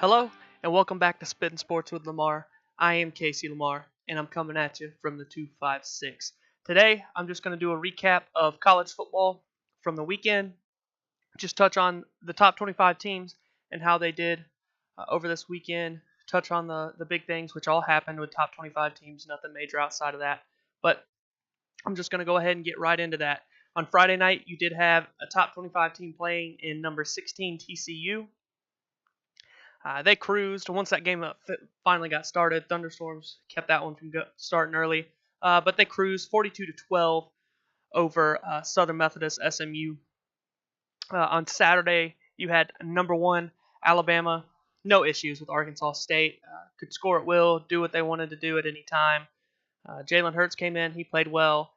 Hello, and welcome back to Spittin' Sports with Lamar. I am Casey Lamar, and I'm coming at you from the 256. Today, I'm just going to do a recap of college football from the weekend, just touch on the top 25 teams and how they did over this weekend, touch on the big things, which all happened with top 25 teams, nothing major outside of that. But I'm just going to go ahead and get right into that. On Friday night, you did have a top 25 team playing in number 16 TCU. They cruised once that game finally got started. Thunderstorms kept that one from starting early, but they cruised 42-12 over Southern Methodist SMU. On Saturday, you had number one Alabama. No issues with Arkansas State. Could score at will, do what they wanted to do at any time. Jalen Hurts came in. He played well.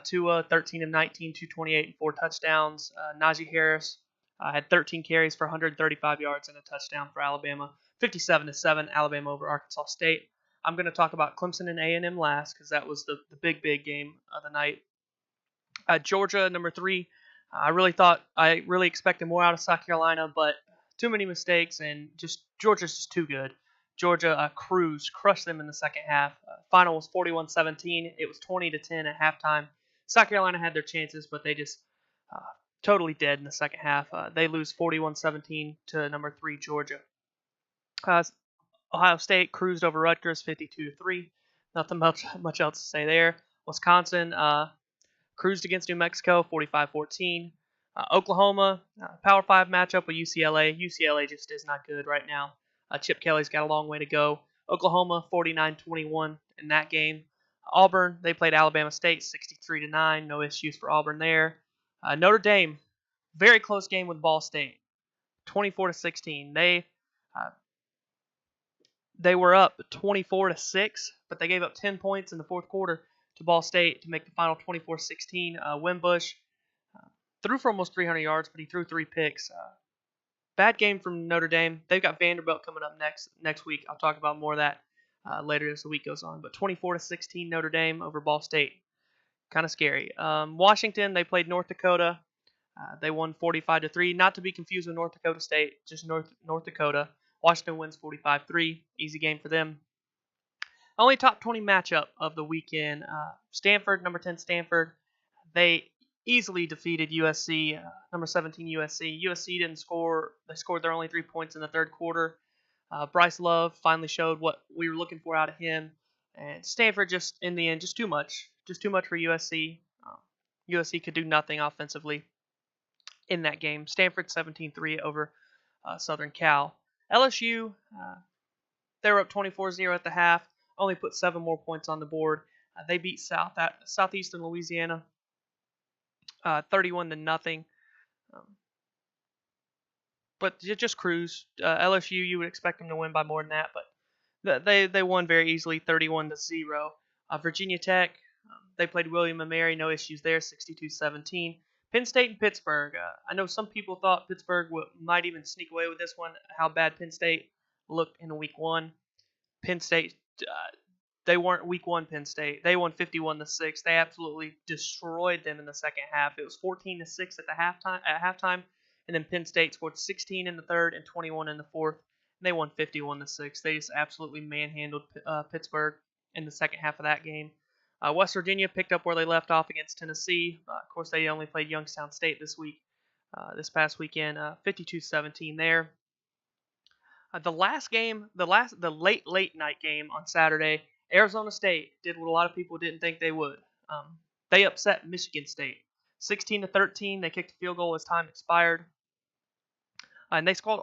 Tua, 13 of 19, 228 and 4 touchdowns. Najee Harris had 13 carries for 135 yards and a touchdown for Alabama. 57-7, Alabama over Arkansas State. I'm going to talk about Clemson and A&M last because that was the big game of the night. Georgia, number 3. I really expected more out of South Carolina, but too many mistakes and Georgia's just too good. Georgia crushed them in the second half. Final was 41-17. It was 20-10 at halftime. South Carolina had their chances, but they just totally dead in the second half. They lose 41-17 to number 3 Georgia. Ohio State cruised over Rutgers 52-3. Nothing much else to say there. Wisconsin cruised against New Mexico 45-14. Oklahoma, Power 5 matchup with UCLA. UCLA just is not good right now. Chip Kelly's got a long way to go. Oklahoma 49-21 in that game. Auburn, they played Alabama State 63-9. No issues for Auburn there. Notre Dame, very close game with Ball State, 24-16. They were up 24-6, but they gave up 10 points in the fourth quarter to Ball State to make the final 24-16. Wimbush threw for almost 300 yards, but he threw 3 picks. Bad game from Notre Dame. They've got Vanderbilt coming up next week. I'll talk about more of that later as the week goes on. But 24-16 Notre Dame over Ball State. Kind of scary. Washington, they played North Dakota. They won 45-3. Not to be confused with North Dakota State, just North Dakota. Washington wins 45-3. Easy game for them. Only top 20 matchup of the weekend. Stanford, number 10 Stanford. They easily defeated USC, number 17 USC. USC didn't score. They scored their only 3 points in the third quarter. Bryce Love finally showed what we were looking for out of him. And Stanford just, in the end, just too much. Just too much for USC. USC could do nothing offensively in that game. Stanford 17-3 over Southern Cal. LSU, they were up 24-0 at the half. Only put 7 more points on the board. They beat Southeastern Louisiana 31-0. But just cruise. LSU, you would expect them to win by more than that, but they won very easily, 31-0. Virginia Tech, they played William & Mary, no issues there, 62-17. Penn State and Pittsburgh. I know some people thought Pittsburgh might even sneak away with this one. How bad Penn State looked in Week 1. Penn State, they weren't Week 1 Penn State. They won 51-6. They absolutely destroyed them in the second half. It was 14-6 at halftime, and then Penn State scored 16 in the third and 21 in the fourth. And they won 51-6. They just absolutely manhandled Pittsburgh in the second half of that game. West Virginia picked up where they left off against Tennessee. Of course, they only played Youngstown State this past weekend, 52-17 there. The late night game on Saturday, Arizona State did what a lot of people didn't think they would. They upset Michigan State, 16-13. They kicked a field goal as time expired, and they scored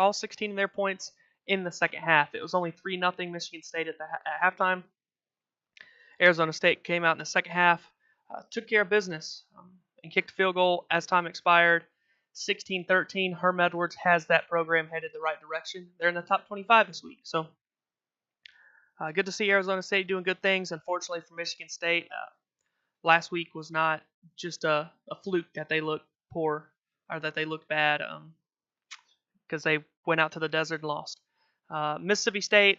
all 16 of their points in the second half. It was only 3-0 Michigan State at halftime. Arizona State came out in the second half, took care of business, and kicked a field goal as time expired. 16-13. Herm Edwards has that program headed the right direction. They're in the top 25 this week. So good to see Arizona State doing good things. Unfortunately for Michigan State, last week was not just a fluke that they looked poor or that they looked bad because they went out to the desert and lost. Mississippi State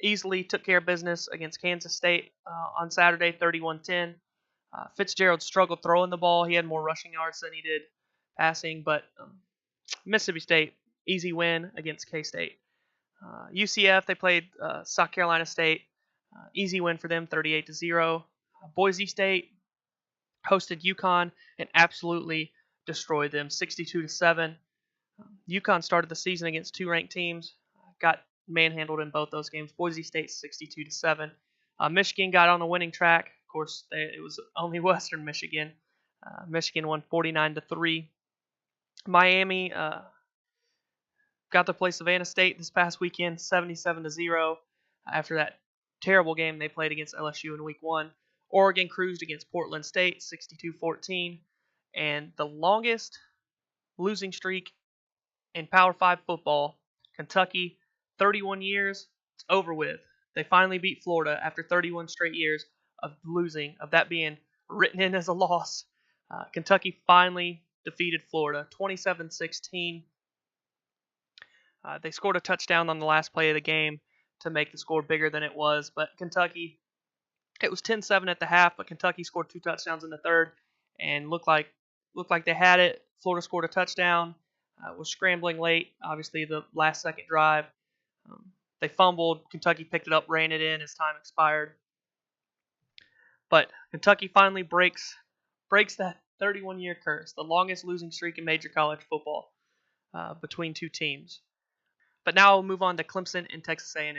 easily took care of business against Kansas State on Saturday, 31-10. Fitzgerald struggled throwing the ball. He had more rushing yards than he did passing, but Mississippi State, easy win against K-State. UCF, they played South Carolina State. Easy win for them, 38-0. Boise State hosted UConn and absolutely destroyed them, 62-7. UConn started the season against two ranked teams, got manhandled in both those games. Boise State 62-7. Michigan got on the winning track. Of course, it was only Western Michigan. Michigan won 49-3. Miami got to play Savannah State this past weekend, 77-0. After that terrible game they played against LSU in Week 1. Oregon cruised against Portland State, 62-14. And the longest losing streak in Power 5 football, Kentucky, 31 years, it's over with. They finally beat Florida after 31 straight years of losing, of that being written in as a loss. Kentucky finally defeated Florida, 27-16. They scored a touchdown on the last play of the game to make the score bigger than it was, but Kentucky, it was 10-7 at the half, but Kentucky scored 2 touchdowns in the third and looked like they had it. Florida scored a touchdown, was scrambling late, obviously the last second drive. They fumbled, Kentucky picked it up, ran it in as time expired. But Kentucky finally breaks that 31-year curse, the longest losing streak in major college football between two teams. But now we'll move on to Clemson and Texas A&M.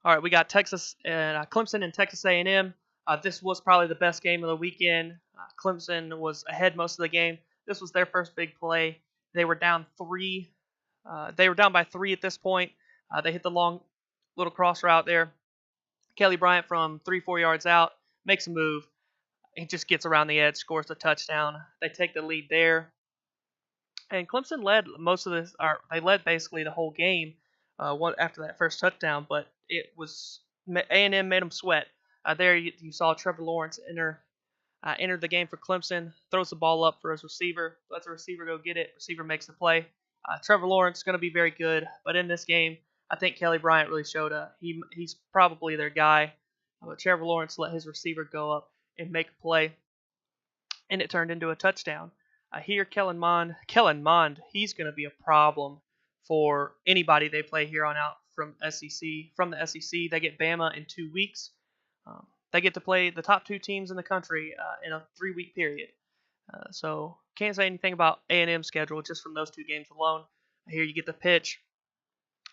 All right, we got Clemson and Texas A&M. This was probably the best game of the weekend. Clemson was ahead most of the game. This was their first big play. They were down 3. They were down by 3 at this point. They hit the long little cross route there. Kelly Bryant from 3-4 yards out makes a move. He just gets around the edge, scores the touchdown. They take the lead there. And Clemson led most of this, or they led basically the whole game after that first touchdown, but it was A&M made them sweat. There you saw Trevor Lawrence entered the game for Clemson, throws the ball up for his receiver, lets the receiver go get it. Receiver makes the play. Trevor Lawrence is going to be very good, but in this game, I think Kelly Bryant really showed up. He's probably their guy. But Trevor Lawrence let his receiver go up and make a play, and it turned into a touchdown. Here, Kellen Mond, he's going to be a problem for anybody they play here on out from the SEC. They get Bama in 2 weeks. They get to play the top 2 teams in the country in a 3-week period. So can't say anything about A&M's schedule just from those 2 games alone. Here you get the pitch,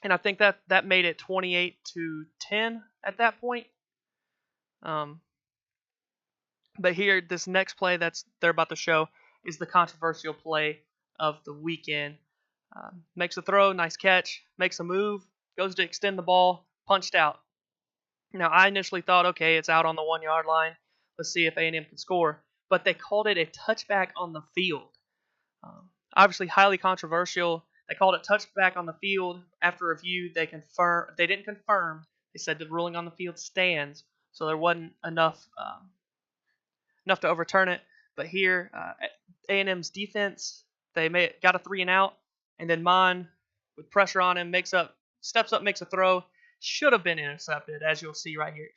and I think that made it 28-10 at that point. But here, this next play they're about to show is the controversial play of the weekend. Makes a throw, nice catch, makes a move, goes to extend the ball, punched out. Now, I initially thought, okay, it's out on the 1-yard line. Let's see if A&M can score. But they called it a touchback on the field. Obviously, highly controversial. They called it touchback on the field. After review, they didn't confirm. They said the ruling on the field stands. So there wasn't enough to overturn it. But here, A&M's defense, they got a 3-and-out, and then Mon, with pressure on him, steps up, makes a throw. Should have been intercepted, as you'll see right here.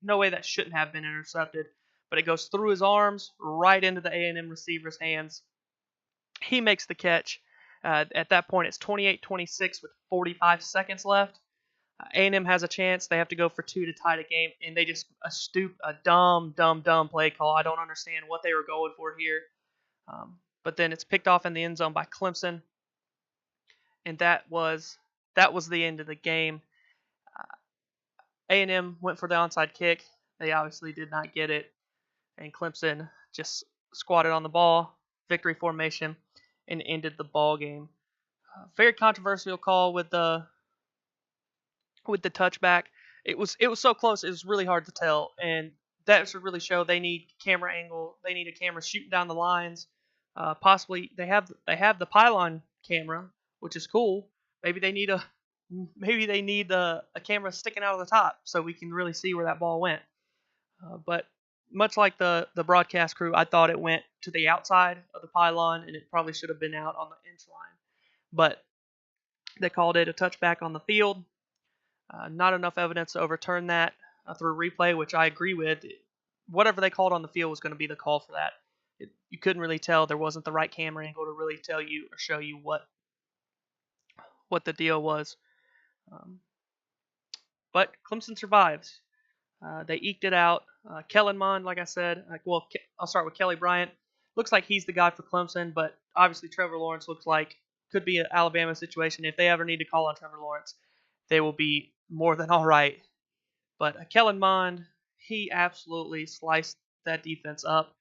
No way that shouldn't have been intercepted, but it goes through his arms, right into the A&M receiver's hands. He makes the catch. At that point, it's 28-26 with 45 seconds left. A&M has a chance. They have to go for 2 to tie the game, and they just a dumb play call. I don't understand what they were going for here. But then it's picked off in the end zone by Clemson, and that was the end of the game. A&M went for the onside kick. They obviously did not get it, and Clemson just squatted on the ball, victory formation, and ended the ball game. Very controversial call with the touchback. It was so close. It was really hard to tell, and that should really show they need camera angle. They need a camera shooting down the lines. Possibly they have the pylon camera, which is cool. Maybe they need a camera sticking out of the top so we can really see where that ball went. But much like the broadcast crew, I thought it went to the outside of the pylon, and it probably should have been out on the inch line. But they called it a touchback on the field. Not enough evidence to overturn that through replay, which I agree with. Whatever they called on the field was going to be the call for that. You couldn't really tell. There wasn't the right camera angle to really tell you or show you what the deal was. Um, but Clemson survives. They eked it out. Kellen Mond, like I said, I'll start with Kelly Bryant. Looks like he's the guy for Clemson, but obviously Trevor Lawrence looks like could be an Alabama situation. If they ever need to call on Trevor Lawrence, they will be more than all right. But Kellen Mond, he absolutely sliced that defense up.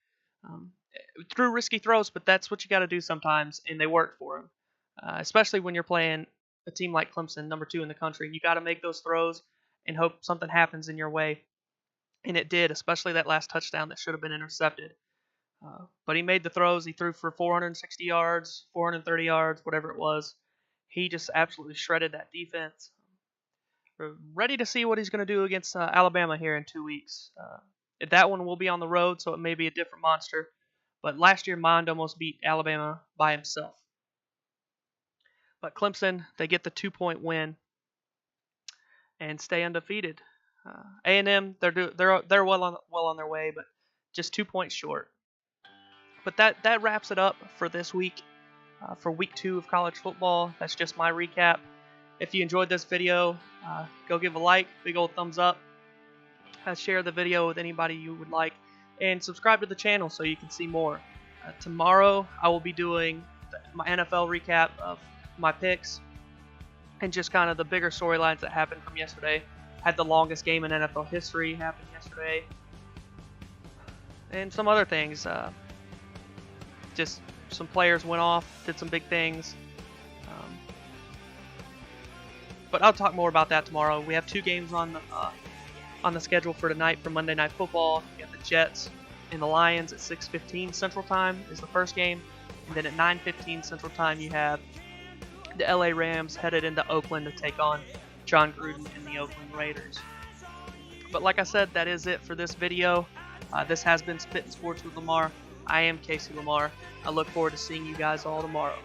Um, Threw risky throws, but that's what you got to do sometimes, and they worked for him. Especially when you're playing a team like Clemson, number 2 in the country. You got to make those throws and hope something happens in your way. And it did, especially that last touchdown that should have been intercepted. But he made the throws. He threw for 460 yards, 430 yards, whatever it was. He just absolutely shredded that defense. We're ready to see what he's going to do against Alabama here in 2 weeks. That one will be on the road, so it may be a different monster. But last year, Mond almost beat Alabama by himself. But Clemson, they get the 2-point win and stay undefeated. A&M, they're well on their way, but just 2 points short. But that wraps it up for this week, for week 2 of college football. That's just my recap. If you enjoyed this video, go give a like, big old thumbs up. Share the video with anybody you would like, and subscribe to the channel so you can see more. Tomorrow I will be doing my NFL recap of my picks and just kind of the bigger storylines that happened from yesterday. Had the longest game in NFL history happen yesterday, and some other things. Just some players went off, did some big things. But I'll talk more about that tomorrow. We have 2 games on the schedule for tonight for Monday Night Football. You got the Jets and the Lions at 6:15 Central Time is the first game, and then at 9:15 Central Time you have the LA Rams headed into Oakland to take on John Gruden and the Oakland Raiders. But like I said, that is it for this video. This has been Spittin' Sports with Lamar. I am Casey Lamar. I look forward to seeing you guys all tomorrow.